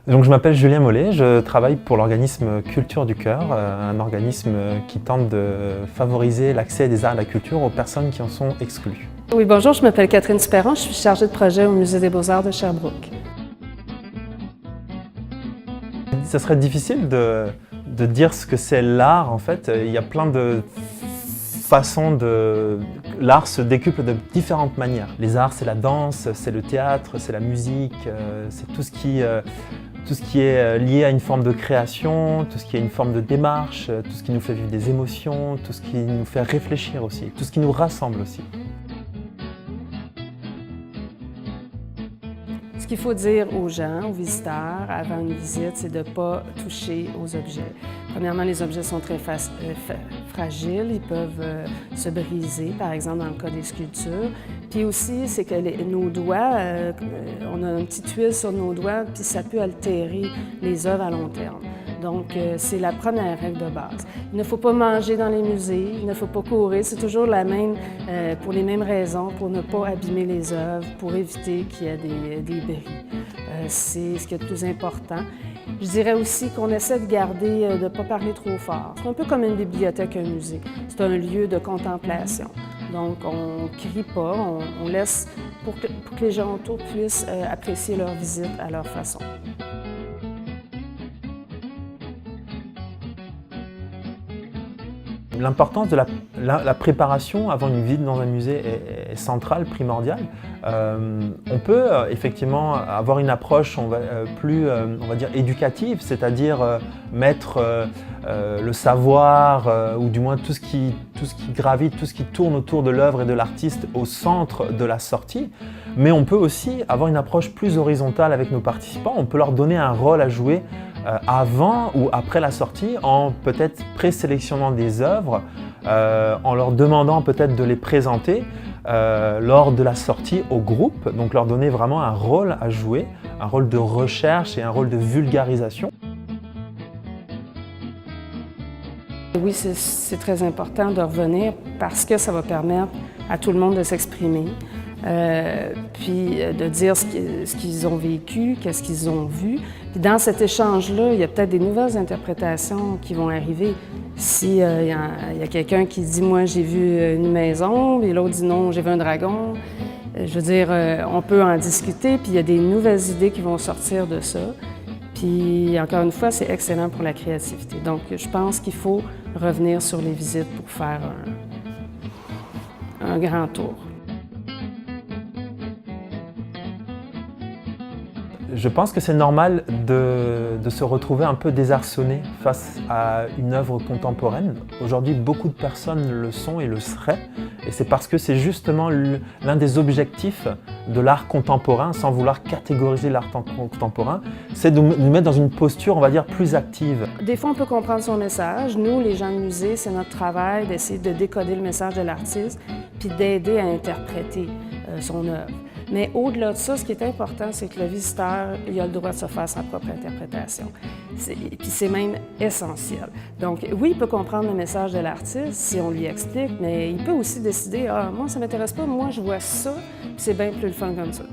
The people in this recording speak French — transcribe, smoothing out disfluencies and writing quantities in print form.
Donc, je m'appelle Julien Mollet, je travaille pour l'organisme Culture du Cœur, un organisme qui tente de favoriser l'accès des arts et de la culture aux personnes qui en sont exclues. Oui, bonjour, je m'appelle Catherine Superon, je suis chargée de projet au Musée des Beaux-Arts de Sherbrooke. Ce serait difficile de dire ce que c'est l'art, en fait. Il y a plein de façons de... L'art se décuple de différentes manières. Les arts, c'est la danse, c'est le théâtre, c'est la musique, c'est tout ce qui est lié à une forme de création, tout ce qui est une forme de démarche, tout ce qui nous fait vivre des émotions, tout ce qui nous fait réfléchir aussi, tout ce qui nous rassemble aussi. Ce qu'il faut dire aux gens, aux visiteurs, avant une visite, c'est de ne pas toucher aux objets. Premièrement, les objets sont très fragiles, ils peuvent se briser, par exemple dans le cas des sculptures. Puis aussi, c'est que nos doigts, on a une petite huile sur nos doigts, puis ça peut altérer les œuvres à long terme. Donc, c'est la première règle de base. Il ne faut pas manger dans les musées, il ne faut pas courir, c'est toujours la même, pour les mêmes raisons, pour ne pas abîmer les œuvres, pour éviter qu'il y ait des bris. C'est ce qui est le plus important. Je dirais aussi qu'on essaie de garder, de ne pas parler trop fort. C'est un peu comme une bibliothèque, un musée. C'est un lieu de contemplation. Donc, on ne crie pas, on laisse pour que les gens autour puissent apprécier leur visite à leur façon. L'importance de la préparation avant une visite dans un musée est centrale, primordiale. On peut effectivement avoir une approche plus éducative, c'est-à-dire mettre le savoir, ou du moins tout ce qui gravite, tout ce qui tourne autour de l'œuvre et de l'artiste au centre de la sortie. Mais on peut aussi avoir une approche plus horizontale avec nos participants. On peut leur donner un rôle à jouer avant ou après la sortie, en peut-être présélectionnant des œuvres, en leur demandant peut-être de les présenter lors de la sortie au groupe, donc leur donner vraiment un rôle à jouer, un rôle de recherche et un rôle de vulgarisation. Oui, c'est très important de revenir parce que ça va permettre à tout le monde de s'exprimer, puis de dire ce qu'ils ont vécu, qu'est-ce qu'ils ont vu. Puis dans cet échange-là, il y a peut-être des nouvelles interprétations qui vont arriver. S'il y a quelqu'un qui dit « moi j'ai vu une maison », et l'autre dit « non, j'ai vu un dragon », je veux dire, on peut en discuter, puis il y a des nouvelles idées qui vont sortir de ça. Puis encore une fois, c'est excellent pour la créativité. Donc je pense qu'il faut revenir sur les visites pour faire un grand tour. Je pense que c'est normal de se retrouver un peu désarçonné face à une œuvre contemporaine. Aujourd'hui, beaucoup de personnes le sont et le seraient. Et c'est parce que c'est justement l'un des objectifs de l'art contemporain, sans vouloir catégoriser l'art contemporain, c'est de nous mettre dans une posture, on va dire, plus active. Des fois, on peut comprendre son message. Nous, les gens de musée, c'est notre travail d'essayer de décoder le message de l'artiste puis d'aider à interpréter son œuvre. Mais au-delà de ça, ce qui est important, c'est que le visiteur il a le droit de se faire sa propre interprétation. Puis c'est même essentiel. Donc oui, il peut comprendre le message de l'artiste si on lui explique, mais il peut aussi décider « Ah, moi, ça ne m'intéresse pas, moi, je vois ça, puis c'est bien plus le fun comme ça ».